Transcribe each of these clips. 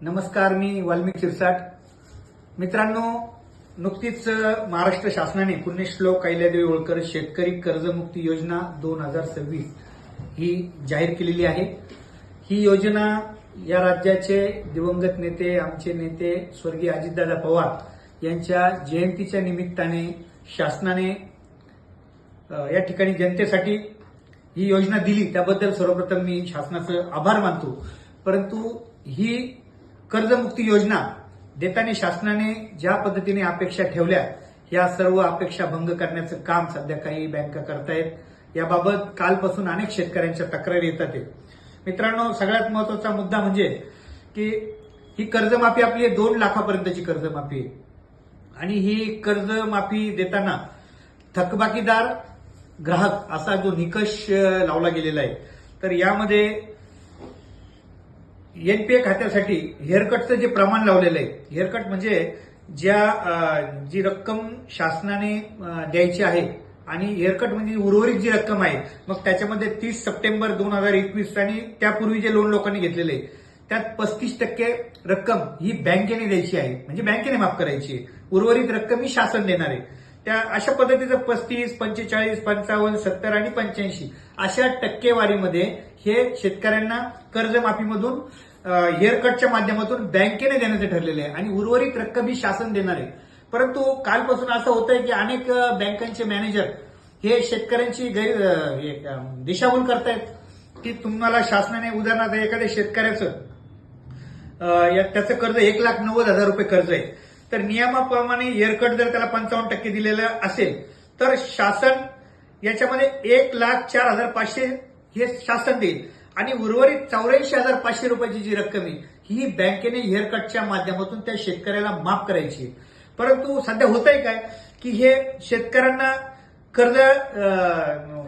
नमस्कार, मी वाल्मिक शिरसाट. मित्रांनो, नुकतीच महाराष्ट्र शासनाने पुण्यश्लोक अहिल्यादेवी होळकर शेतकरी कर्जमुक्ती योजना 2026 ही जाहीर केलेली आहे. ही योजना या राज्याचे दिवंगत नेते, आमचे नेते स्वर्गीय अजितदादा पवार यांच्या जयंतीच्या निमित्ताने शासनाने या ठिकाणी जनतेसाठी ही योजना दिली. त्याबद्दल सर्वप्रथम मी शासनाचे आभार मानतो. परंतु ही कर्जमुक्ती योजना देताना शासनाने ज्या पद्धतीने अपेक्षा ठेवल्या, या सर्व अपेक्षा भंग करण्याचं काम सध्या काही बँका करतायत. याबाबत कालपासून अनेक शेतकऱ्यांच्या तक्रारी येतात. मित्रांनो, सगळ्यात महत्वाचा मुद्दा म्हणजे की ही कर्जमाफी आपली 2 लाखापर्यंतची कर्जमाफी आहे आणि ही कर्जमाफी देताना थकबाकीदार ग्राहक असा जो निकष लावला गेलेला आहे. तर यामध्ये एनपीए खात्यासाठी हेअरकटचं जे प्रमाण लावलेलं आहे, हेअरकट म्हणजे जी रक्कम शासनाने द्यायची आहे आणि हेअरकट म्हणजे उर्वरित जी रक्कम आहे, मग त्याच्यामध्ये 30 सप्टेंबर 2021 आणि त्यापूर्वी जे लोन लोकांनी घेतलेले आहे त्यात 35% रक्कम ही बँकेने द्यायची आहे, म्हणजे बँकेने माफ करायची आहे. उर्वरित रक्कम ही शासन देणार आहे. त्या अशा पद्धतीचं 35, 45, 55, 70 आणि 85 अशा टक्केवारीमध्ये हे शेतकऱ्यांना कर्जमाफीमधून हेअरकटच्या माध्यमातून बँकेने देण्याचे ठरलेले आहे आणि उर्वरित रक्कम ही शासन देणार आहे. परंतु कालपासून असं होतंय की अनेक बँकांचे मॅनेजर हे शेतकऱ्यांची दिशाभूल करतायत की तुम्हाला शासनाने उदाहरणार्थ एखाद्या शेतकऱ्याचं त्याचं कर्ज 1,90,000 रुपये कर्ज आहे, तर नियमाप्रमाणे हेअरकट जर त्याला 55% दिलेलं असेल तर शासन याच्यामध्ये 1,04,500 हे शासन देईल आणि उर्वरित 84,500 रुपयाची जी रक्कम आहे ही बँकेने हेअरकटच्या माध्यमातून त्या शेतकऱ्याला माफ करायची. परंतु सध्या होतंय काय की हे शेतकऱ्यांना कर्ज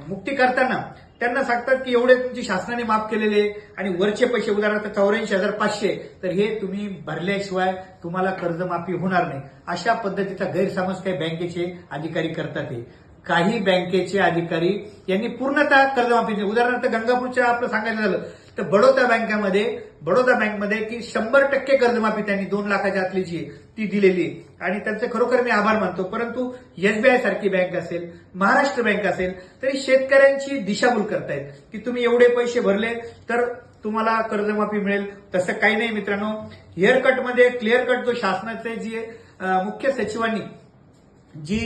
मुक्ती करताना त्यांना सांगतात की एवढे तुमची शासनाने माफ केलेले आणि वरचे पैसे उदाहरणार्थ 84,500 तर हे तुम्ही भरल्याशिवाय तुम्हाला कर्जमाफी होणार नाही. अशा पद्धतीचा गैरसमज काही बँकेचे अधिकारी करतात. काही बँकेचे अधिकारी यांनी पूर्णतः कर्जमाफी दिली. उदाहरणार्थ गंगापूरच्या आपलं सांगायचं झालं तर बडोदा बँकमध्ये की 100% कर्जमाफी त्यांनी 2 लाखाच्या आतलीची ती दिलेली आणि त्यांचे खरोखर मी आभार मानतो. परंतु एसबीआय सारखी बँक असेल, महाराष्ट्र बँक असेल, तरी शेतकऱ्यांची दिशाभूल करतायत की तुम्ही एवढे पैसे भरले तर तुम्हाला कर्जमाफी मिळेल. तसं काही नाही मित्रांनो. हेअरकटमध्ये क्लिअर कट जो शासनाचे जे मुख्य सचिवांनी जी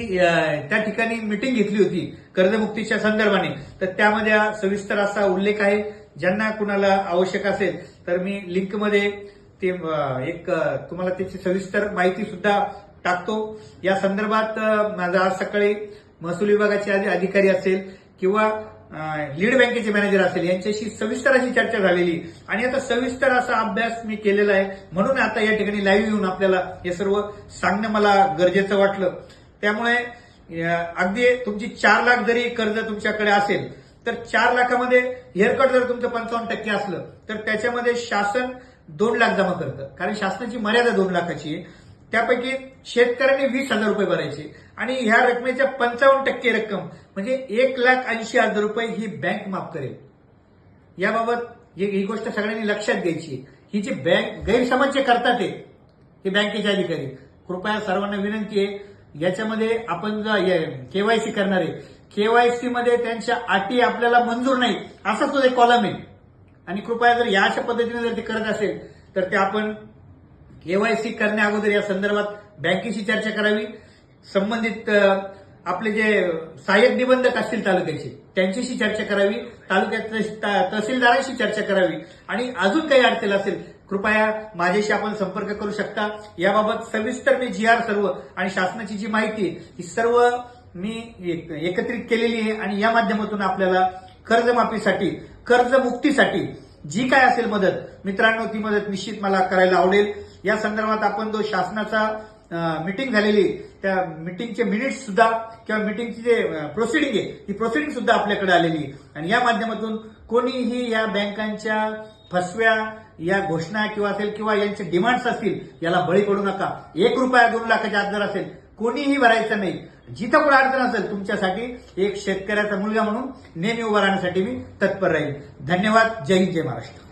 त्या ठिकाणी मीटिंग घेतली होती कर्जमुक्तीच्या संदर्भाने, तर त्यामध्ये सविस्तर असा उल्लेख आहे. ज्यांना कुणाला आवश्यक असेल तर मी लिंकमध्ये ते तुम्हाला त्याची सविस्तर माहिती सुद्धा टाकतो. या संदर्भात माझा आज सकाळी महसूल विभागाचे अधिकारी असेल किंवा लीड बँकेचे मॅनेजर असेल यांच्याशी सविस्तर अशी चर्चा झालेली आणि आता सविस्तर असा अभ्यास मी केलेला आहे. म्हणून आता या ठिकाणी लाईव्ह येऊन आपल्याला हे सर्व सांगणं मला गरजेचं वाटलं. त्यामुळे अगदी तुमची 4 लाख जरी कर्ज तुमच्याकडे असेल तर 4 लाखामध्ये हेअरकट जर तुमचं 55% असलं तर त्याच्यामध्ये शासन 2 लाख जमा करतं, कारण शासनाची मर्यादा 2 लाखाची आहे. त्यापैकी शेतकऱ्यांनी 20,000 रुपये भरायचे आणि ह्या रकमेच्या 55% रक्कम म्हणजे 1,80,000 रुपये ही बँक माफ करेल. याबाबत ही गोष्ट सगळ्यांनी लक्षात घ्यायची. ही जी बँक गैरसमज जे करतात हे बँकेचे अधिकारी, कृपया सर्वांना विनंती आहे, याच्यामध्ये आपण केवायसी करणार आहे, केवायसी मध्ये त्यांच्या अटी आपल्याला मंजूर नाही असा तो एक कॉलम आहे आणि कृपया जर या अशा पद्धतीने जर ते करत असेल तर ते आपण केवायसी करण्या अगोदर या संदर्भात बँकेशी चर्चा करावी. संबंधित आपले जे सहाय्यक निबंधक असतील तालुक्याचे त्यांच्याशी चर्चा करावी, तालुक्यात तहसीलदारांशी चर्चा करावी आणि अजून काही अडचण असेल कृपया माझ्याशी आपण संपर्क करू शकता. याबाबत सविस्तर मी GR सर्व आणि शासनाची जी माहिती आहे ही सर्व मी एकत्रित केलेली आहे आणि या माध्यमातून आपल्याला कर्जमाफीसाठी, कर्जमुक्तीसाठी जी काय असेल मदत मित्रांनो, ती मदत निश्चित मला करायला आवडेल. या संदर्भात आपण जो शासनाचा मीटिंग झालेली त्या मीटिंगचे मिनिट्स सुद्धा किंवा मीटिंगची जे प्रोसिडिंग आहे ही प्रोसिडिंग सुद्धा आपल्याकडे आलेली आहे आणि या माध्यमातून कोणीही या बँकांच्या फसव्या या घोषणा किंवा असेल किंवा यांचे डिमांड्स असतील याला बळी पडू नका. 1 रुपया 2 लाखाच्या आत जर असेल कोणीही भरायचं नाही. जिथं कुठे अडचण असेल तुमच्यासाठी एक शेतकऱ्याचा मुलगा म्हणून नेहमी उभा राहण्यासाठी मी तत्पर राहील. धन्यवाद. जय हिंद, जय महाराष्ट्र.